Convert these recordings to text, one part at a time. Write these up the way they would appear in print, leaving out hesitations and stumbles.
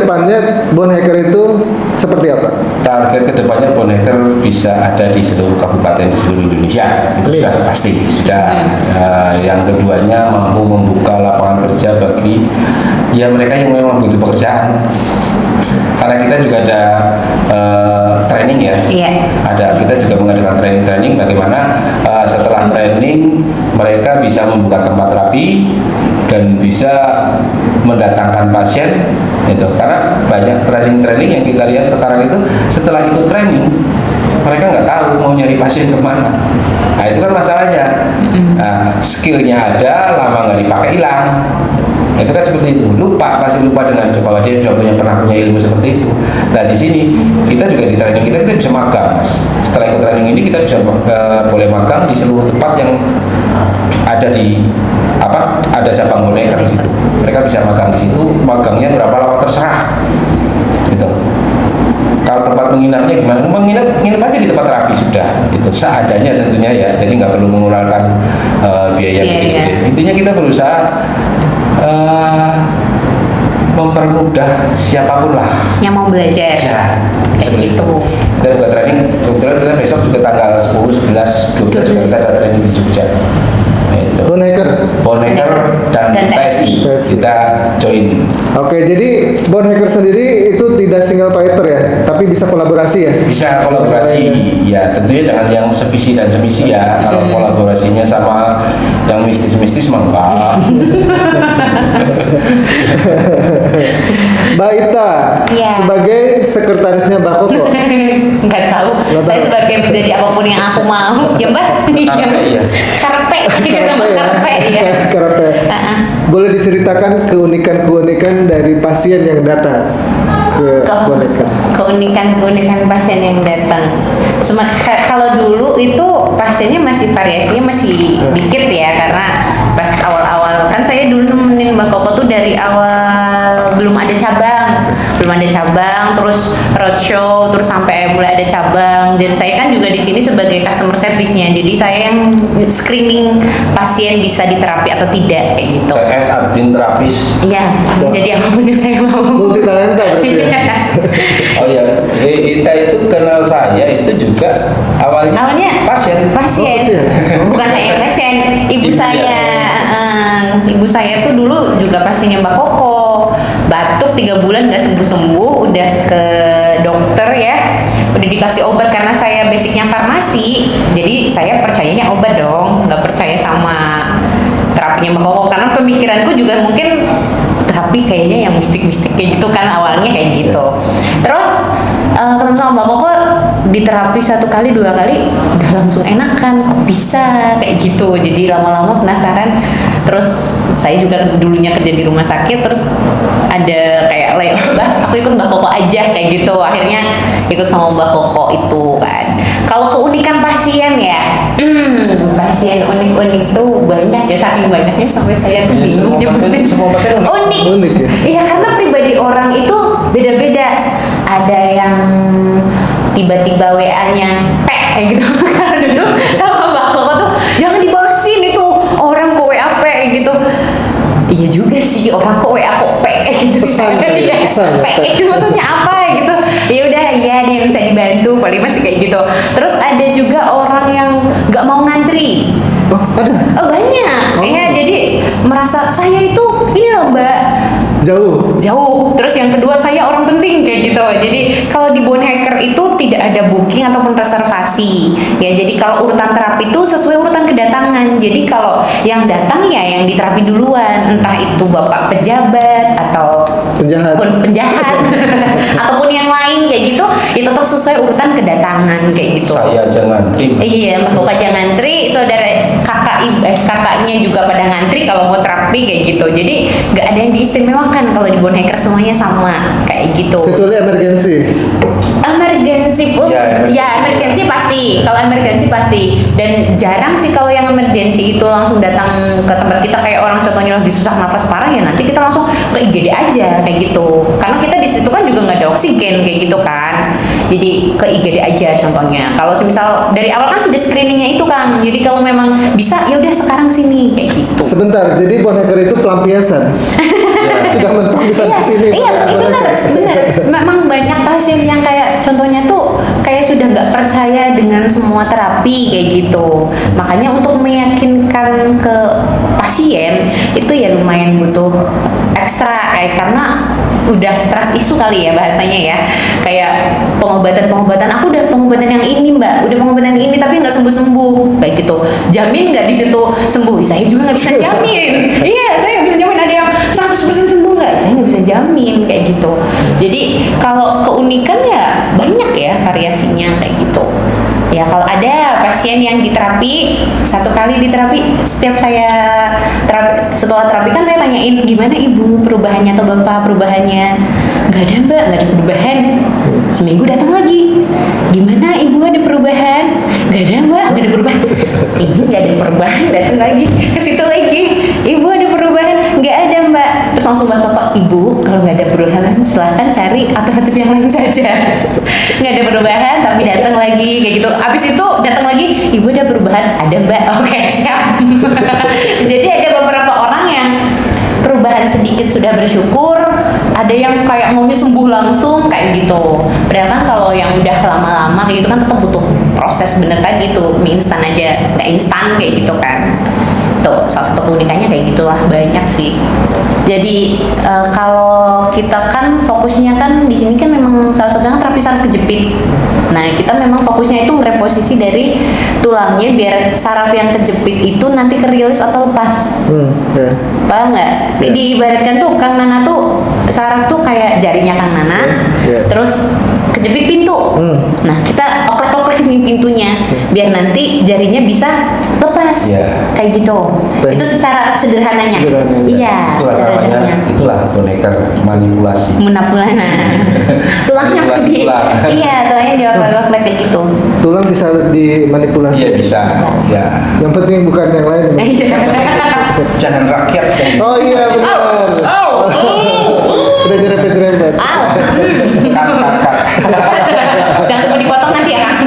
kedepannya bone hacker itu seperti apa? Target kedepannya bone hacker bisa ada di seluruh kabupaten di seluruh Indonesia, itu sudah pasti. Sudah. Yang keduanya mampu membuka lapangan kerja bagi mereka yang memang butuh pekerjaan. Karena kita juga ada training ya. Kita juga mengadakan training bagaimana setelah training mereka bisa membuka tempat terapi dan bisa mendatangkan pasien itu. Karena banyak training yang kita lihat sekarang itu setelah itu training mereka nggak tahu mau nyari pasien kemana. Nah itu kan masalahnya. Skillnya ada, lama nggak dipakai hilang. Itu kan seperti itu, pasti lupa dengan bahwa dia sudah pernah punya ilmu seperti itu. Nah di sini kita juga di training kita bisa magang, Mas. Setelah ikut training ini kita bisa boleh magang di seluruh tempat yang ada ada cabang bone hacker di situ. Mereka bisa magang di situ, magangnya berapa lama terserah. Gitu. Kalau tempat menginapnya gimana? Menginap aja di tempat terapi sudah. Itu seadanya tentunya ya. Jadi nggak perlu mengeluarkan biaya gede-gede. Intinya kita berusaha mempermudah siapapun lah yang mau belajar kayak gitu. Kita juga training, kebetulan kita besok juga tanggal 10, 11, 12 juga kita ada training di Jogja. Bone hacker dan TSI kita join. Oke, jadi bone hacker sendiri itu tidak single fighter ya, tapi bisa kolaborasi ya? Bisa kolaborasi, ya tentunya dengan yang sevisi dan semisi ya. Kalau kolaborasinya sama yang mistis-mistis mangga. Mbak Ita, sebagai sekretarisnya Mbak Koko. Nggak tahu. Saya sebagai menjadi apapun yang aku mau, ya Mbak. Karpe. Boleh diceritakan keunikan dari pasien yang datang ke bone hacker? Keunikan pasien yang datang. Kalau dulu itu pasiennya variasinya masih dikit ya, karena pas awal-awal kan saya dulu nemenin Mbak Koko tuh dari awal belum ada cabang, terus roadshow, terus sampai mulai ada cabang. Dan saya kan juga di sini sebagai customer service-nya, jadi saya yang screening pasien bisa diterapi atau tidak kayak gitu. Saya admin terapis. Iya, jadi apapun yang saya mau. Multi talenta berarti ya. Oh ya, Ita itu kenal saya itu juga awalnya pasien. Bukan saya pasien, ibu saya. Ibu saya tuh dulu juga pasiennya Mbak Koko, batuk 3 bulan nggak sembuh-sembuh, udah ke dokter ya, udah dikasih obat. Karena saya basicnya farmasi, jadi saya percayanya obat dong, nggak percaya sama terapinya Mbak Koko. Karena pemikiranku juga mungkin terapi kayaknya yang mistik-mistik kayak gitu kan, awalnya kayak gitu. Terus ketemu sama Mbak Koko, diterapi 1 kali 2 kali udah langsung enakan, kok bisa kayak gitu. Jadi lama-lama penasaran. Terus saya juga dulunya kerja di rumah sakit, terus ada kayak aku ikut Mbak Koko aja kayak gitu. Akhirnya ikut sama Mbak Koko itu kan. Kalau keunikan pasien ya, pasien unik-unik tuh banyak ya, saking banyaknya sampai saya tuh bingung nyebutin. Semua pasien unik ya? Iya, karena pribadi orang itu beda-beda. Ada yang tiba-tiba WA-nya kayak gitu. Karena dulu sama Mbak Koko tuh jangan dibalesin itu orang kok WA gitu. Iya juga sih, orang kok WA kok gitu. Pesan. Itu maksudnya apa gitu. Ya udah, ya dia bisa dibantu, paling masih kayak gitu. Terus ada juga orang yang nggak mau ngantri. Oh, ada? Oh, banyak. Ya, jadi merasa saya itu ini loh Mbak, jauh. Terus yang kedua, saya orang penting kayak gitu. Jadi kalau di bone hacker itu tidak ada booking ataupun reservasi ya. Jadi kalau urutan terapi itu sesuai urutan kedatangan. Jadi kalau yang datang ya yang diterapi duluan, entah itu bapak pejabat atau penjahat ataupun yang lain kayak gitu, itu tetap sesuai urutan kedatangan kayak gitu. Saya aja ngantri. Iya, Mbak Koko aja ngantri, saudara kakaknya juga pada ngantri kalau mau terapi kayak gitu. Jadi nggak ada yang diistimewakan kalau di bone hacker, semuanya sama kayak gitu. Kecuali emergency pun emergency pasti. Kalau emergency pasti, dan jarang sih kalau yang emergency itu langsung datang ke tempat kita. Kayak orang contohnya lagi susah nafas parah ya, nanti kita langsung ke IGD aja kayak gitu. Karena kita di situ kan juga nggak ada oksigen kayak gitu kan. Jadi ke IGD aja contohnya. Kalau misal dari awal kan sudah screeningnya itu kan. Jadi kalau memang bisa ya udah sekarang sini kayak gitu. Sebentar, jadi bone hacker itu pelampiasan. sudah mentok bisa Iya, kesini. iya, benar. Memang banyak pasien yang kayak contohnya tuh kayak sudah nggak percaya dengan semua terapi kayak gitu. Makanya untuk meyakinkan ke pasien itu ya lumayan butuh ekstra karena udah trust isu kali ya bahasanya ya. Kayak pengobatan aku udah pengobatan yang ini mbak, udah pengobatan yang ini tapi nggak sembuh kayak gitu. Jamin nggak di situ sembuh? Saya juga nggak bisa jamin. Iya, saya nggak bisa jamin ada yang 100% sembuh nggak? Saya nggak bisa jamin kayak gitu. Jadi kalau keunikan ya banyak ya variasinya kayak gitu. Ya kalau ada pasien yang diterapi satu kali diterapi, setiap saya setelah terapi kan saya tanyain gimana ibu perubahannya atau bapak perubahannya, nggak ada mbak, nggak ada perubahan. Seminggu datang lagi, gimana ibu ada perubahan? Nggak ada mbak, nggak ada perubahan. Ini nggak ada perubahan, datang lagi ke situ lagi, ibu ada perubahan? Nggak ada mbak. Terus langsung mbak kok ibu kalau nggak ada perubahan silahkan cari alternatif yang lain saja. Nggak ada perubahan tapi datang lagi kayak gitu. Abis itu datang lagi, ibu ada perubahan? Ada mbak. Oke, siap. Jadi ada beberapa orang yang perubahan sedikit sudah bersyukur, ada yang kayak maunya sembuh langsung kayak gitu. Padahal kan kalau yang udah lama-lama kayak gitu kan tetap butuh proses bener tadi tuh, mie instan aja, nggak instan kayak gitu kan. Tuh salah satu keunikannya kayak gitulah, banyak sih. Jadi kalau kita kan fokusnya kan di sini kan memang salah satunya terapi saraf kejepit. Nah kita memang fokusnya itu mereposisi dari tulangnya biar saraf yang kejepit itu nanti kerilis atau lepas. Okay. Paham nggak? Yeah. Diibaratkan tuh Kang Nana tuh saraf tuh kayak jarinya Kang Nana, Yeah. terus kejepit pintu. Nah kita oklek-oklek pintunya biar nanti jarinya bisa lepas. Yeah. Kayak gitu. Itu secara sederhananya. Iya, Itulah secara namanya, sederhananya. itulah boneker manipulasi. Manipulasi. Tulangnya Manipulasi di, tulang. iya tulangnya dioklek-oklek kayak gitu. Tulang bisa dimanipulasi. Iya bisa. Ya. Yang penting bukan yang lain. Iya. Jangan rakyat yang Oh iya benar. Udah nyerempet-nyerempet. kat. Jangan lupa dipotong nanti ya Kang.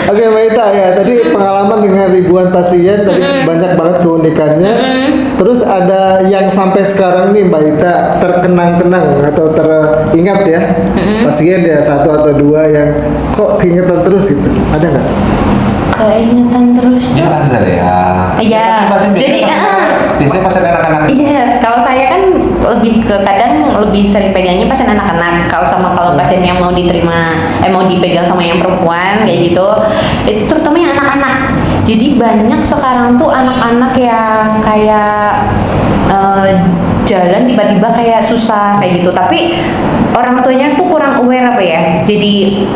Oke Mbak Ita ya, tadi pengalaman dengan ribuan pasien, tadi banyak banget keunikannya. Terus ada yang sampai sekarang nih Mbak Ita terkenang-kenang atau teringat ya, pasien ya satu atau dua yang kok keingetan terus gitu, ada nggak? Keingetan terus. Dia pasien ya. Iya. Jadi biasanya pasien anak-anak. iya, kalau saya kan lebih ke kadang lebih sering pegangnya pasien anak-anak. Kalau pasien yang mau diterima, mau dipegang sama yang perempuan kayak gitu, itu terutama yang anak-anak. Jadi banyak sekarang tuh anak-anak yang kayak jalan tiba-tiba kayak susah kayak gitu. Tapi orang tuanya tuh kurang aware apa ya. Jadi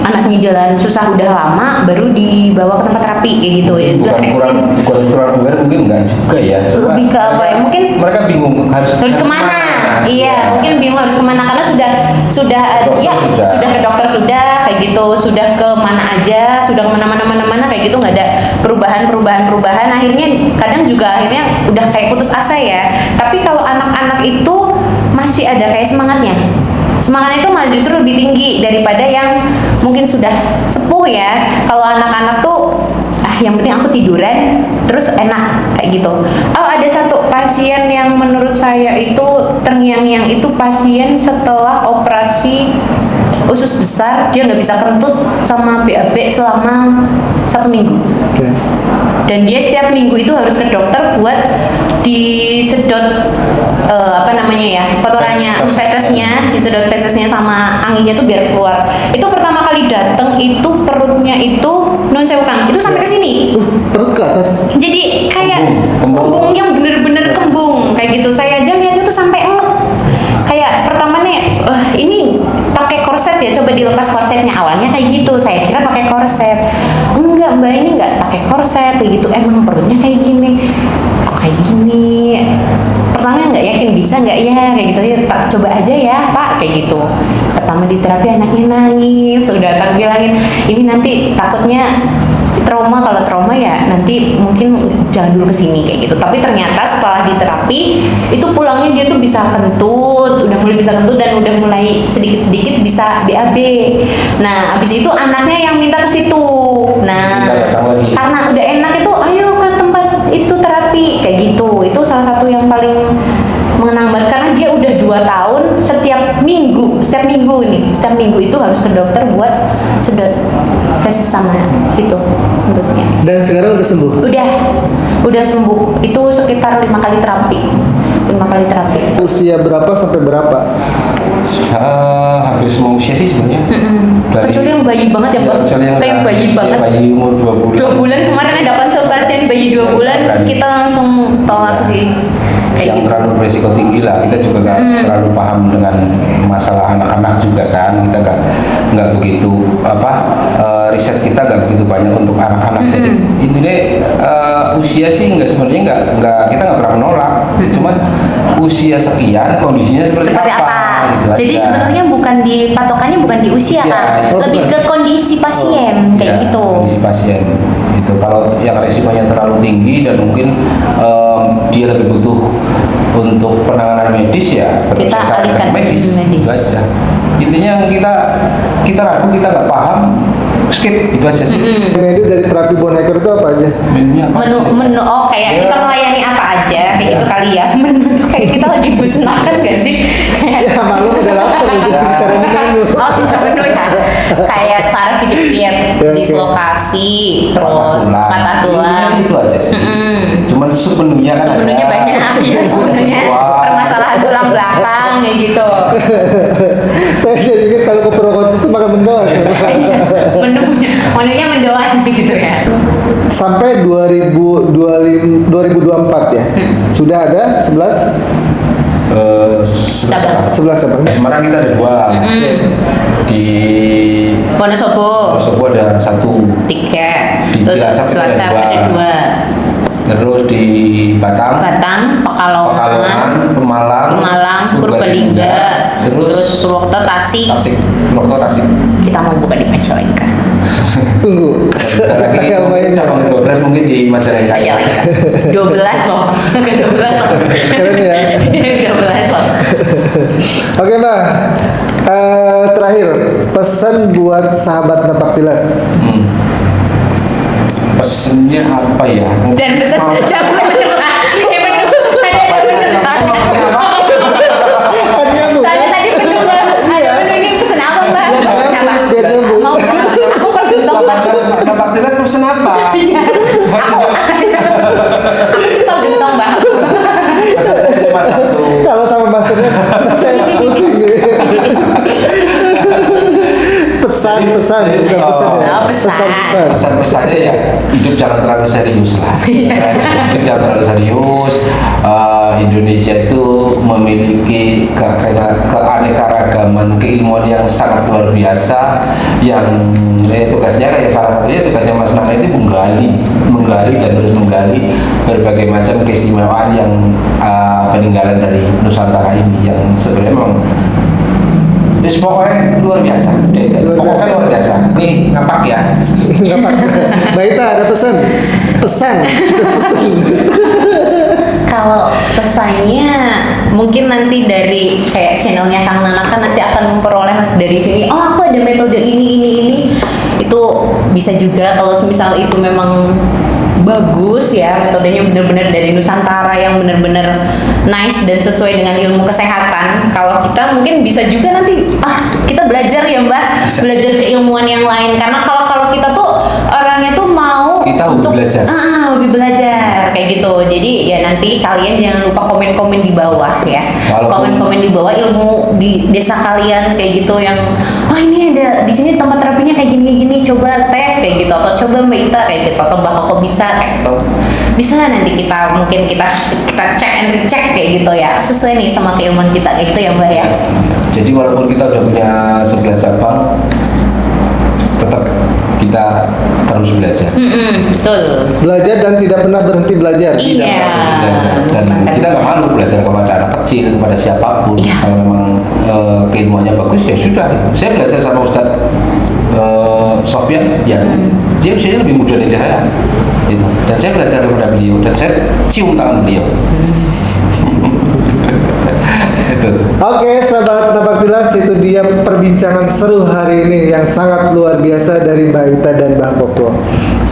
anaknya jalan susah udah lama baru dibawa ke tempat terapi kayak gitu ya. Bukan kurang aware mungkin enggak juga ya. Cuma Lebih ke apa ya? Mungkin mereka bingung harus kemana? Iya, mungkin bingung harus kemana karena sudah ke dokter sudah kayak gitu, sudah ke mana aja, sudah kemana-mana kayak gitu nggak ada perubahan. Akhirnya kadang juga akhirnya udah kayak putus asa ya. Tapi kalau anak-anak itu masih ada kayak semangatnya. Semangat itu malah justru lebih tinggi daripada yang mungkin sudah sepuh ya. Kalau anak-anak tuh yang penting aku tiduran terus enak kayak gitu. Ada satu pasien yang menurut saya itu terngiang-ngiang, itu pasien setelah operasi usus besar, dia nggak bisa kentut sama BAB selama 1 minggu. Okay. Dan dia setiap minggu itu harus ke dokter buat disedot kotorannya, fesesnya, disedot fesesnya sama anginnya tuh biar keluar. Itu pertama kali datang itu perutnya itu non sewu Kang, itu sampai ke sini. Perut ke atas. Jadi kayak Kembung. kembungnya bener-bener kembung kayak gitu. Saya aja lihatnya tuh sampai engep. Kayak pertama nih, ini pakai korset ya, coba dilepas korsetnya. Awalnya kayak gitu, saya kira pakai korset. Enggak mbak, ini enggak pakai korset kayak gitu. Emang perutnya kayak gini. Kok kayak gini? Pertama nggak yakin bisa nggak ya kayak gitu ya, Pak coba aja ya Pak kayak gitu. Pertama di terapi anaknya nangis, udah tak bilangin ini nanti takutnya trauma, kalau trauma ya nanti mungkin jangan dulu kesini kayak gitu. Tapi ternyata setelah di terapi itu pulangnya dia tuh bisa kentut, udah mulai bisa kentut dan udah mulai sedikit-sedikit bisa BAB. Nah abis itu anaknya yang minta ke situ. Nah karena udah enak itu ayo ke tempat itu terapi kayak gitu. Itu salah satu yang paling setiap minggu itu harus ke dokter buat sedot feses sama itu untutnya. Dan sekarang udah sembuh. Udah sembuh. Itu sekitar 5 kali terapi. 5 kali terapi. Usia berapa sampai berapa? Hampir semua usia sih sebenarnya. Kecuali yang bayi banget ya, Bang. kecuali yang Kayak bayi banget. bayi umur 2 bulan. 2 bulan kemarin ada konsultasi yang bayi 2 bulan, kita langsung tolak sih. Kayak Yang gitu. terlalu berisiko tinggi lah, kita juga nggak terlalu paham dengan masalah anak-anak juga kan, kita nggak begitu riset kita nggak begitu banyak untuk anak-anak. Jadi intinya usia sih sebenarnya nggak kita nggak pernah menolak, cuman usia sekian kondisinya seperti apa gitu Jadi aja. sebenarnya patokannya bukan di usia kan, Usia. lebih ke kondisi pasien kayak Ya, gitu. kondisi pasien itu kalau yang resikonya terlalu tinggi dan mungkin dia lebih butuh untuk penanganan medis ya terus Kita saya sarankan alihkan medis. medis. Itu aja. Intinya yang kita ragu, kita nggak paham, skip itu aja sih. Menu dari terapi Boneker itu apa aja? Menunya apa sih? Menu kayak Ya. kita melayani apa aja kayak gitu kali ya. Menu tuh kayak kita lagi musnahkan gak sih? Kayak Ya malu udah lapar udah bicara di menu. oh menu ya. Kayak saraf kejepit, Oke. dislokasi, terus patah tulang. Intinya sih itu aja sih. Cuman submenunya kan Sebenarnya ada. banyak ya, sebenarnya Wah. permasalahan tulang belakang kayak gitu. Saya jadi ingat kalau ke Purwokerto itu makan mendoan. Menunya mendoan gitu ya. Sampai 2024 ya. Sudah ada 11 Cabang. cabang. Semarang kita ada 2. Di Wonosobo Wonosobo ada 1. 3, Di terus Cilacap kita ada Cilacap ada 2, Terus di Batam, Batang, Pekalongan, Pekalongan, Pemalang, Purbalingga, terus Purwokerto, Tasik. Purwokerto, Tasik. Kita mau buka di Majalengka. Tunggu. Bentar lagi Kalau mungkin main cabang 12 mungkin di Majalengka. Majalengka. 12 loh. Ke 12 loh. Keren ya. 12 loh. Oke Mbak, terakhir pesan buat sahabat Napak Tilas. Pesennya apa ya? Dan pesan Mau jangan pesan menu. Kan nyambung, Soalnya kan? tadi menu Mbak. Ada menu ini pesan apa Mbak? Pesan apa? Biar nyambung. Mau pesan apa? Aku kan bentong Mbak. Napak Tilas pesen apa? Iya. Aku simpel gentong Mbak. Pesan cuma 1. Kalau sama masternya saya pusing. Pesan-pesan bukan pesan ya. Oh, pesan. Pesan-pesannya ya hidup jangan terlalu serius lah. Hidup jangan terlalu serius. Indonesia itu memiliki keanekaragaman keilmuan yang sangat luar biasa. Yang tugasnya kayak salah satunya tugasnya Mas Nana ini menggali dan terus menggali berbagai macam keistimewaan yang peninggalan dari Nusantara ini yang sebenarnya memang pokoknya luar biasa. Pokoknya luar biasa. Ini ngapak ya. Ngapak. Mbak Ita ada pesan. Pesan. Kalau pesannya mungkin nanti dari kayak channelnya Kang Nana kan nanti akan memperoleh dari sini. Oh aku ada metode ini. Itu bisa juga kalau misal itu memang bagus ya metodenya benar-benar dari Nusantara yang benar-benar nice dan sesuai dengan ilmu kesehatan. Kalau kita mungkin bisa juga nanti kita belajar ya Mbak, belajar keilmuan yang lain karena kalau kita tuh orangnya tuh mau Kita hobi belajar. hobi belajar kayak gitu. Jadi ya nanti kalian jangan lupa komen-komen di bawah ya. Komen-komen di bawah ilmu di desa kalian kayak gitu yang ini ada di sini tempat terapinya kayak gini coba teh kayak gitu atau coba Mbak Ita kayak gitu atau Mbak Koko bisa kayak gitu. Bisa nanti kita cek and recheck kayak gitu ya. Sesuai nih sama keilmuan kita kayak gitu ya Mbak ya. Jadi walaupun kita udah punya 11 cabang, tetap kita terus belajar. Betul. Belajar dan tidak pernah berhenti belajar. Iya. Tidak pernah berhenti belajar. Dan kita nggak malu belajar kepada anak kecil, kepada siapapun. Iya. Kalau memang keilmuannya bagus ya sudah. Saya belajar sama Ustadz Sofyan, ya dia usianya lebih muda dari saya. Itu. Dan saya belajar kepada beliau dan saya cium tangan beliau. Itu. Oke, sahabat Napak Tilas, itu dia perbincangan seru hari ini yang sangat luar biasa dari Mbak Ita dan Mbak Koko.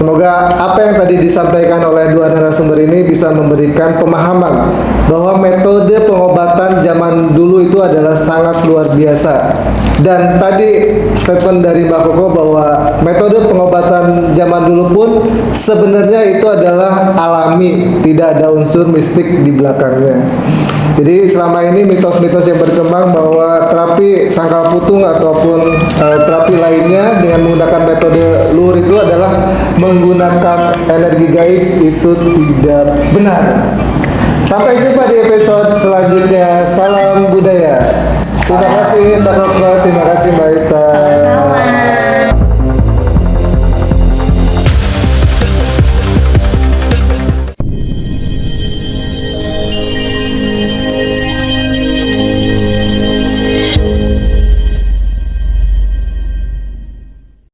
Semoga apa yang tadi disampaikan oleh dua narasumber ini bisa memberikan pemahaman bahwa metode pengobatan zaman dulu itu adalah sangat luar biasa. Dan tadi statement dari Mbak Koko bahwa metode pengobatan zaman dulu pun sebenarnya itu adalah alami, tidak ada unsur mistik di belakangnya. Jadi selama ini mitos-mitos yang berkembang bahwa terapi sangkal putung ataupun terapi lainnya dengan menggunakan metode luhur itu adalah menggunakan energi gaib, itu tidak benar. Sampai jumpa di episode selanjutnya. Salam budaya. Terima kasih Mbak Koko, terima kasih Mbak Ita. Sama-sama.